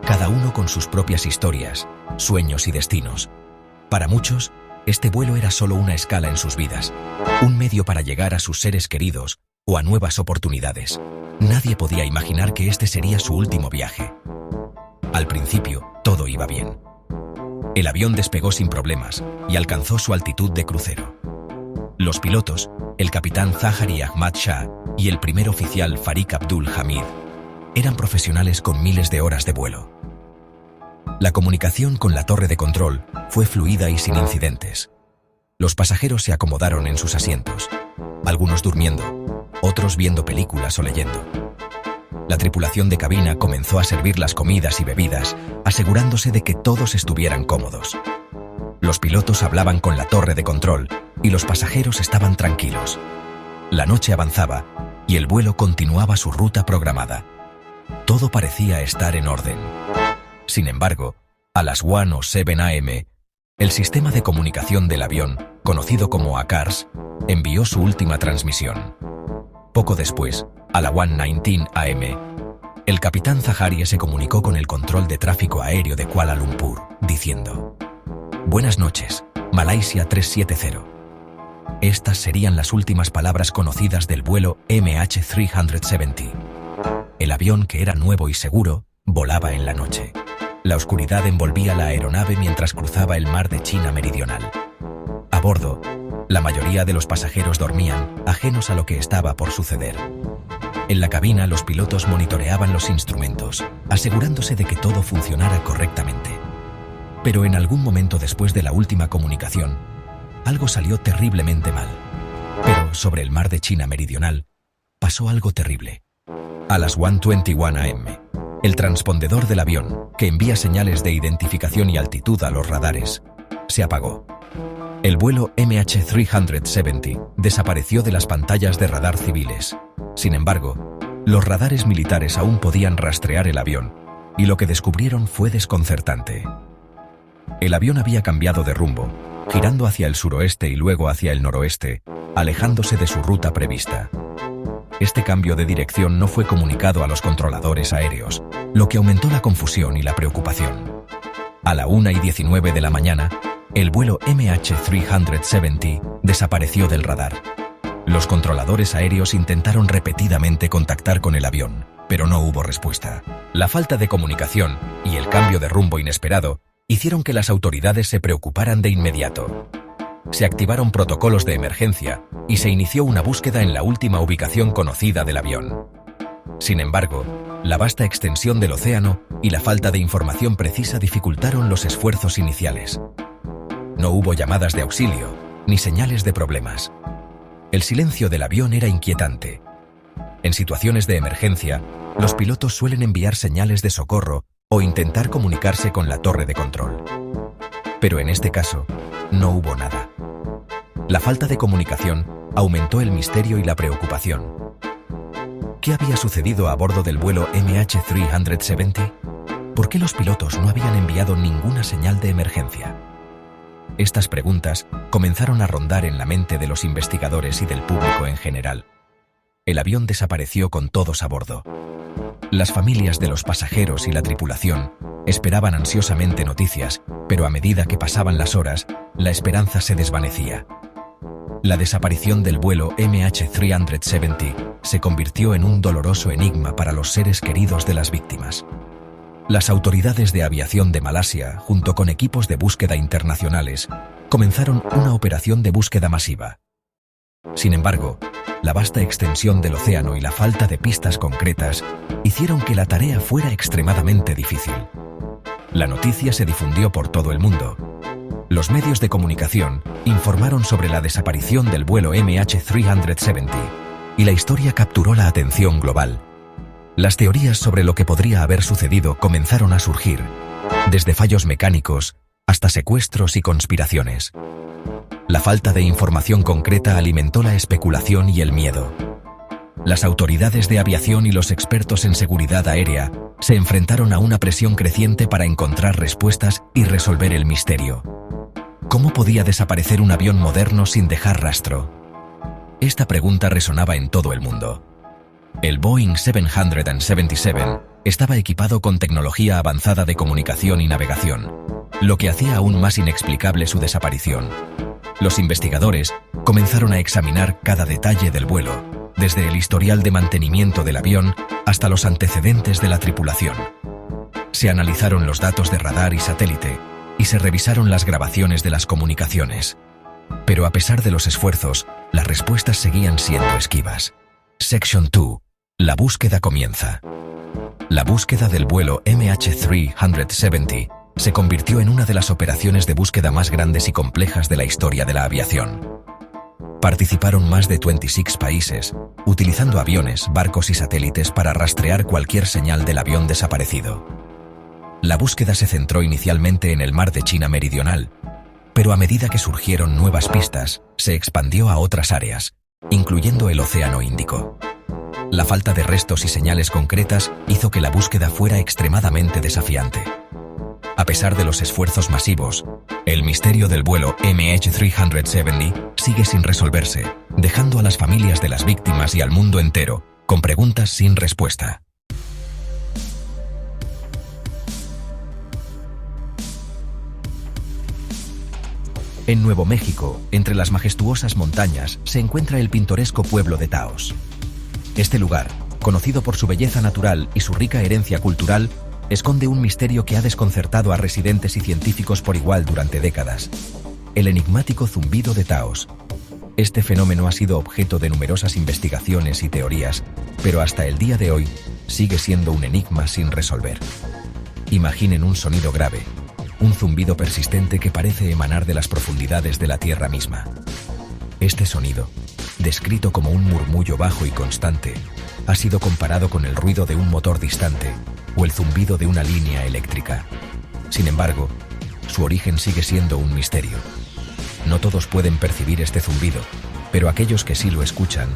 A: Cada uno con sus propias historias, sueños y destinos. Para muchos, este vuelo era solo una escala en sus vidas, un medio para llegar a sus seres queridos o a nuevas oportunidades. Nadie podía imaginar que este sería su último viaje. Al principio, todo iba bien. El avión despegó sin problemas y alcanzó su altitud de crucero. Los pilotos, el capitán Zahari Ahmad Shah y el primer oficial Farik Abdul Hamid, eran profesionales con miles de horas de vuelo. La comunicación con la torre de control fue fluida y sin incidentes. Los pasajeros se acomodaron en sus asientos, algunos durmiendo, otros viendo películas o leyendo. La tripulación de cabina comenzó a servir las comidas y bebidas, asegurándose de que todos estuvieran cómodos. Los pilotos hablaban con la torre de control y los pasajeros estaban tranquilos. La noche avanzaba y el vuelo continuaba su ruta programada. Todo parecía estar en orden. Sin embargo, a las 1 o 7 a.m., el sistema de comunicación del avión, conocido como ACARS, envió su última transmisión. Poco después, a la 1:19 a.m., el capitán Zahari se comunicó con el control de tráfico aéreo de Kuala Lumpur, diciendo: «Buenas noches, Malaysia 370». Estas serían las últimas palabras conocidas del vuelo MH370. El avión, que era nuevo y seguro, volaba en la noche. La oscuridad envolvía la aeronave mientras cruzaba el mar de China Meridional. A bordo, la mayoría de los pasajeros dormían, ajenos a lo que estaba por suceder. En la cabina, los pilotos monitoreaban los instrumentos, asegurándose de que todo funcionara correctamente. Pero en algún momento después de la última comunicación, algo salió terriblemente mal. Pero sobre el mar de China Meridional, pasó algo terrible. A las 1:21 a.m., el transpondedor del avión, que envía señales de identificación y altitud a los radares, se apagó. El vuelo MH370 desapareció de las pantallas de radar civiles. Sin embargo, los radares militares aún podían rastrear el avión, y lo que descubrieron fue desconcertante. El avión había cambiado de rumbo, girando hacia el suroeste y luego hacia el noroeste, alejándose de su ruta prevista. Este cambio de dirección no fue comunicado a los controladores aéreos, lo que aumentó la confusión y la preocupación. A la 1:19 de la mañana, el vuelo MH370 desapareció del radar. Los controladores aéreos intentaron repetidamente contactar con el avión, pero no hubo respuesta. La falta de comunicación y el cambio de rumbo inesperado hicieron que las autoridades se preocuparan de inmediato. Se activaron protocolos de emergencia y se inició una búsqueda en la última ubicación conocida del avión. Sin embargo, la vasta extensión del océano y la falta de información precisa dificultaron los esfuerzos iniciales. No hubo llamadas de auxilio, ni señales de problemas. El silencio del avión era inquietante. En situaciones de emergencia, los pilotos suelen enviar señales de socorro o intentar comunicarse con la torre de control. Pero en este caso, no hubo nada. La falta de comunicación aumentó el misterio y la preocupación. ¿Qué había sucedido a bordo del vuelo MH370? ¿Por qué los pilotos no habían enviado ninguna señal de emergencia? Estas preguntas comenzaron a rondar en la mente de los investigadores y del público en general. El avión desapareció con todos a bordo. Las familias de los pasajeros y la tripulación esperaban ansiosamente noticias, pero a medida que pasaban las horas, la esperanza se desvanecía. La desaparición del vuelo MH370 se convirtió en un doloroso enigma para los seres queridos de las víctimas. Las autoridades de aviación de Malasia, junto con equipos de búsqueda internacionales, comenzaron una operación de búsqueda masiva. Sin embargo, la vasta extensión del océano y la falta de pistas concretas hicieron que la tarea fuera extremadamente difícil. La noticia se difundió por todo el mundo. Los medios de comunicación informaron sobre la desaparición del vuelo MH370 y la historia capturó la atención global. Las teorías sobre lo que podría haber sucedido comenzaron a surgir, desde fallos mecánicos hasta secuestros y conspiraciones. La falta de información concreta alimentó la especulación y el miedo. Las autoridades de aviación y los expertos en seguridad aérea se enfrentaron a una presión creciente para encontrar respuestas y resolver el misterio. ¿Cómo podía desaparecer un avión moderno sin dejar rastro? Esta pregunta resonaba en todo el mundo. El Boeing 777 estaba equipado con tecnología avanzada de comunicación y navegación, lo que hacía aún más inexplicable su desaparición. Los investigadores comenzaron a examinar cada detalle del vuelo, desde el historial de mantenimiento del avión hasta los antecedentes de la tripulación. Se analizaron los datos de radar y satélite y se revisaron las grabaciones de las comunicaciones. Pero a pesar de los esfuerzos, las respuestas seguían siendo esquivas. Section 2. La búsqueda comienza. La búsqueda del vuelo MH370 se convirtió en una de las operaciones de búsqueda más grandes y complejas de la historia de la aviación. Participaron más de 26 países, utilizando aviones, barcos y satélites para rastrear cualquier señal del avión desaparecido. La búsqueda se centró inicialmente en el mar de China Meridional, pero a medida que surgieron nuevas pistas, se expandió a otras áreas, incluyendo el Océano Índico. La falta de restos y señales concretas hizo que la búsqueda fuera extremadamente desafiante. A pesar de los esfuerzos masivos, el misterio del vuelo MH370 sigue sin resolverse, dejando a las familias de las víctimas y al mundo entero con preguntas sin respuesta. En Nuevo México, entre las majestuosas montañas, se encuentra el pintoresco pueblo de Taos. Este lugar, conocido por su belleza natural y su rica herencia cultural, esconde un misterio que ha desconcertado a residentes y científicos por igual durante décadas: el enigmático zumbido de Taos. Este fenómeno ha sido objeto de numerosas investigaciones y teorías, pero hasta el día de hoy sigue siendo un enigma sin resolver. Imaginen un sonido grave, un zumbido persistente que parece emanar de las profundidades de la tierra misma. Este sonido, descrito como un murmullo bajo y constante, ha sido comparado con el ruido de un motor distante o el zumbido de una línea eléctrica. Sin embargo, su origen sigue siendo un misterio. No todos pueden percibir este zumbido, pero aquellos que sí lo escuchan,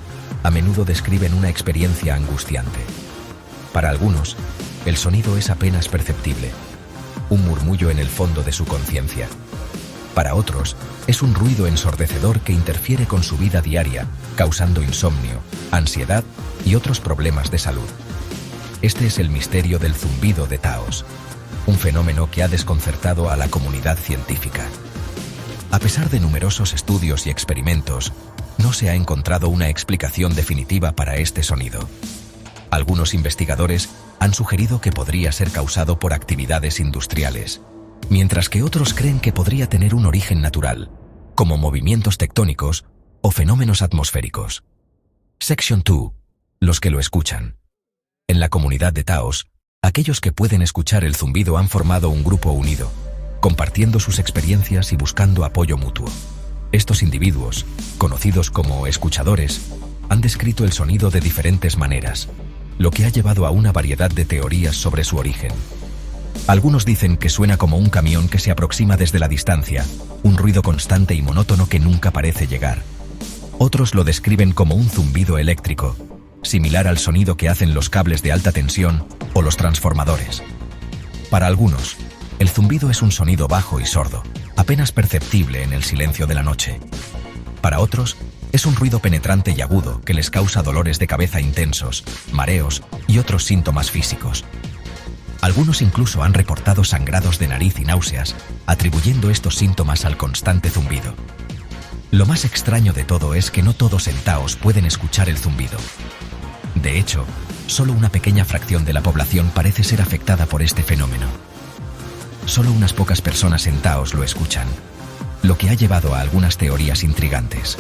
A: a menudo describen una experiencia angustiante. Para algunos, el sonido es apenas perceptible, un murmullo en el fondo de su conciencia. Para otros, es un ruido ensordecedor que interfiere con su vida diaria, causando insomnio, ansiedad y otros problemas de salud. Este es el misterio del zumbido de Taos, un fenómeno que ha desconcertado a la comunidad científica. A pesar de numerosos estudios y experimentos, no se ha encontrado una explicación definitiva para este sonido. Algunos investigadores han sugerido que podría ser causado por actividades industriales, mientras que otros creen que podría tener un origen natural, como movimientos tectónicos o fenómenos atmosféricos. Section 2. Los que lo escuchan. En la comunidad de Taos, aquellos que pueden escuchar el zumbido han formado un grupo unido, compartiendo sus experiencias y buscando apoyo mutuo. Estos individuos, conocidos como escuchadores, han descrito el sonido de diferentes maneras, lo que ha llevado a una variedad de teorías sobre su origen. Algunos dicen que suena como un camión que se aproxima desde la distancia, un ruido constante y monótono que nunca parece llegar. Otros lo describen como un zumbido eléctrico, similar al sonido que hacen los cables de alta tensión o los transformadores. Para algunos, el zumbido es un sonido bajo y sordo, apenas perceptible en el silencio de la noche. Para otros, es un ruido penetrante y agudo que les causa dolores de cabeza intensos, mareos y otros síntomas físicos. Algunos incluso han reportado sangrados de nariz y náuseas, atribuyendo estos síntomas al constante zumbido. Lo más extraño de todo es que no todos en Taos pueden escuchar el zumbido. De hecho, solo una pequeña fracción de la población parece ser afectada por este fenómeno. Solo unas pocas personas en Taos lo escuchan, lo que ha llevado a algunas teorías intrigantes.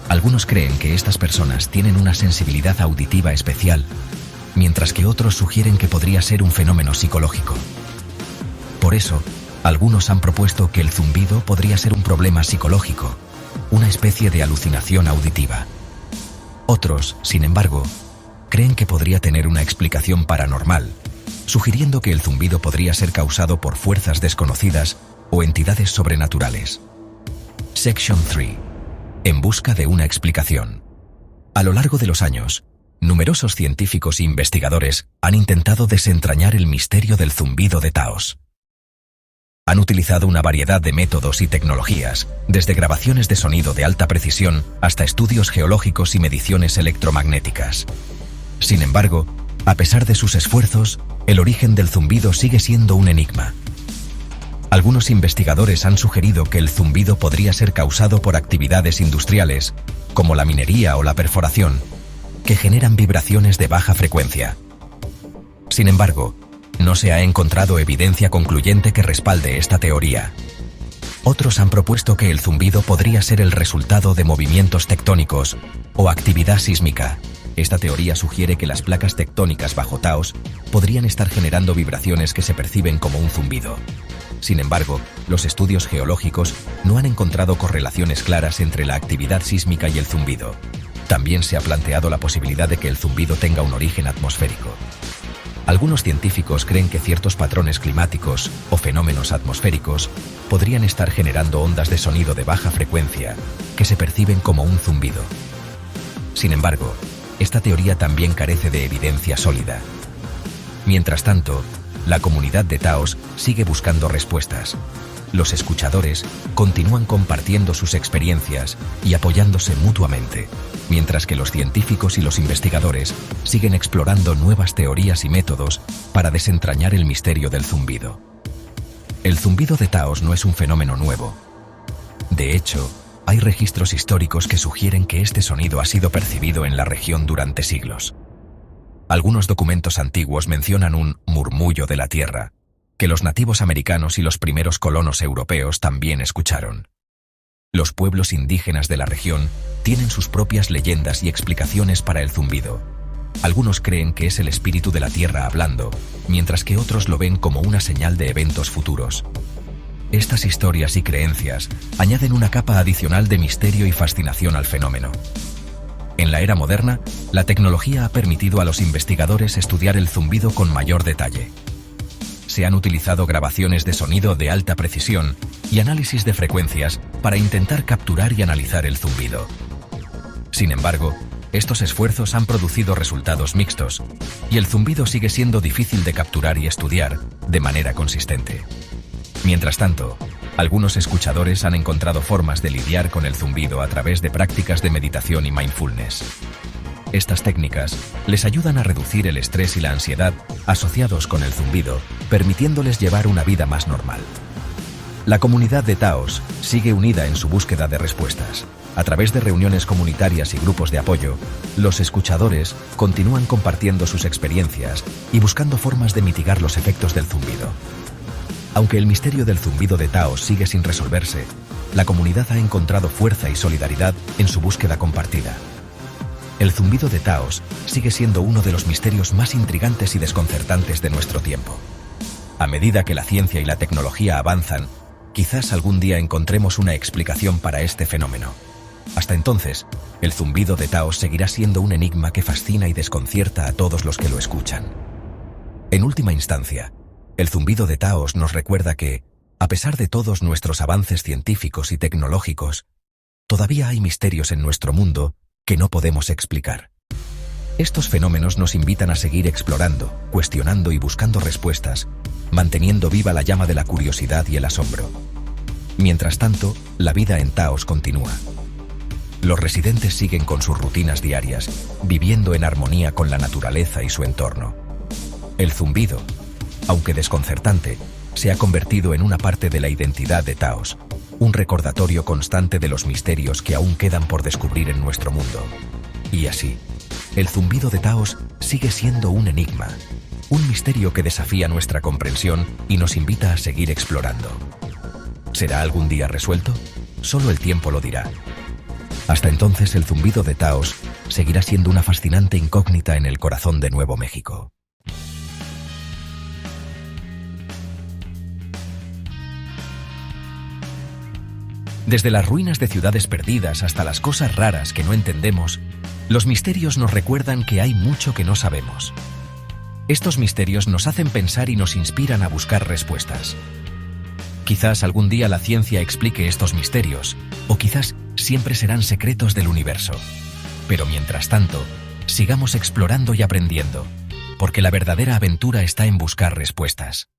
A: Algunos creen que estas personas tienen una sensibilidad auditiva especial, mientras que otros sugieren que podría ser un fenómeno psicológico. Por eso, algunos han propuesto que el zumbido podría ser un problema psicológico, una especie de alucinación auditiva. Otros, sin embargo, creen que podría tener una explicación paranormal, sugiriendo que el zumbido podría ser causado por fuerzas desconocidas o entidades sobrenaturales. Section 3. En busca de una explicación. A lo largo de los años, numerosos científicos e investigadores han intentado desentrañar el misterio del zumbido de Taos. Han utilizado una variedad de métodos y tecnologías, desde grabaciones de sonido de alta precisión hasta estudios geológicos y mediciones electromagnéticas. Sin embargo, a pesar de sus esfuerzos, el origen del zumbido sigue siendo un enigma. Algunos investigadores han sugerido que el zumbido podría ser causado por actividades industriales, como la minería o la perforación, que generan vibraciones de baja frecuencia. Sin embargo, no se ha encontrado evidencia concluyente que respalde esta teoría. Otros han propuesto que el zumbido podría ser el resultado de movimientos tectónicos o actividad sísmica. Esta teoría sugiere que las placas tectónicas bajo Taos podrían estar generando vibraciones que se perciben como un zumbido. Sin embargo, los estudios geológicos no han encontrado correlaciones claras entre la actividad sísmica y el zumbido. También se ha planteado la posibilidad de que el zumbido tenga un origen atmosférico. Algunos científicos creen que ciertos patrones climáticos o fenómenos atmosféricos podrían estar generando ondas de sonido de baja frecuencia que se perciben como un zumbido. Sin embargo, esta teoría también carece de evidencia sólida. Mientras tanto, la comunidad de Taos sigue buscando respuestas. Los escuchadores continúan compartiendo sus experiencias y apoyándose mutuamente, mientras que los científicos y los investigadores siguen explorando nuevas teorías y métodos para desentrañar el misterio del zumbido. El zumbido de Taos no es un fenómeno nuevo. De hecho, hay registros históricos que sugieren que este sonido ha sido percibido en la región durante siglos. Algunos documentos antiguos mencionan un murmullo de la tierra, que los nativos americanos y los primeros colonos europeos también escucharon. Los pueblos indígenas de la región tienen sus propias leyendas y explicaciones para el zumbido. Algunos creen que es el espíritu de la tierra hablando, mientras que otros lo ven como una señal de eventos futuros. Estas historias y creencias añaden una capa adicional de misterio y fascinación al fenómeno. En la era moderna, la tecnología ha permitido a los investigadores estudiar el zumbido con mayor detalle. Se han utilizado grabaciones de sonido de alta precisión y análisis de frecuencias para intentar capturar y analizar el zumbido. Sin embargo, estos esfuerzos han producido resultados mixtos, y el zumbido sigue siendo difícil de capturar y estudiar de manera consistente. Mientras tanto, algunos escuchadores han encontrado formas de lidiar con el zumbido a través de prácticas de meditación y mindfulness. Estas técnicas les ayudan a reducir el estrés y la ansiedad asociados con el zumbido, permitiéndoles llevar una vida más normal. La comunidad de Taos sigue unida en su búsqueda de respuestas. A través de reuniones comunitarias y grupos de apoyo, los escuchadores continúan compartiendo sus experiencias y buscando formas de mitigar los efectos del zumbido. Aunque el misterio del zumbido de Taos sigue sin resolverse, la comunidad ha encontrado fuerza y solidaridad en su búsqueda compartida. El zumbido de Taos sigue siendo uno de los misterios más intrigantes y desconcertantes de nuestro tiempo. A medida que la ciencia y la tecnología avanzan, quizás algún día encontremos una explicación para este fenómeno. Hasta entonces, el zumbido de Taos seguirá siendo un enigma que fascina y desconcierta a todos los que lo escuchan. En última instancia, el zumbido de Taos nos recuerda que, a pesar de todos nuestros avances científicos y tecnológicos, todavía hay misterios en nuestro mundo que no podemos explicar. Estos fenómenos nos invitan a seguir explorando, cuestionando y buscando respuestas, manteniendo viva la llama de la curiosidad y el asombro. Mientras tanto, la vida en Taos continúa. Los residentes siguen con sus rutinas diarias, viviendo en armonía con la naturaleza y su entorno. El zumbido, aunque desconcertante, se ha convertido en una parte de la identidad de Taos, un recordatorio constante de los misterios que aún quedan por descubrir en nuestro mundo. Y así, el zumbido de Taos sigue siendo un enigma, un misterio que desafía nuestra comprensión y nos invita a seguir explorando. ¿Será algún día resuelto? Solo el tiempo lo dirá. Hasta entonces, el zumbido de Taos seguirá siendo una fascinante incógnita en el corazón de Nuevo México. Desde las ruinas de ciudades perdidas hasta las cosas raras que no entendemos, los misterios nos recuerdan que hay mucho que no sabemos. Estos misterios nos hacen pensar y nos inspiran a buscar respuestas. Quizás algún día la ciencia explique estos misterios, o quizás siempre serán secretos del universo. Pero mientras tanto, sigamos explorando y aprendiendo, porque la verdadera aventura está en buscar respuestas.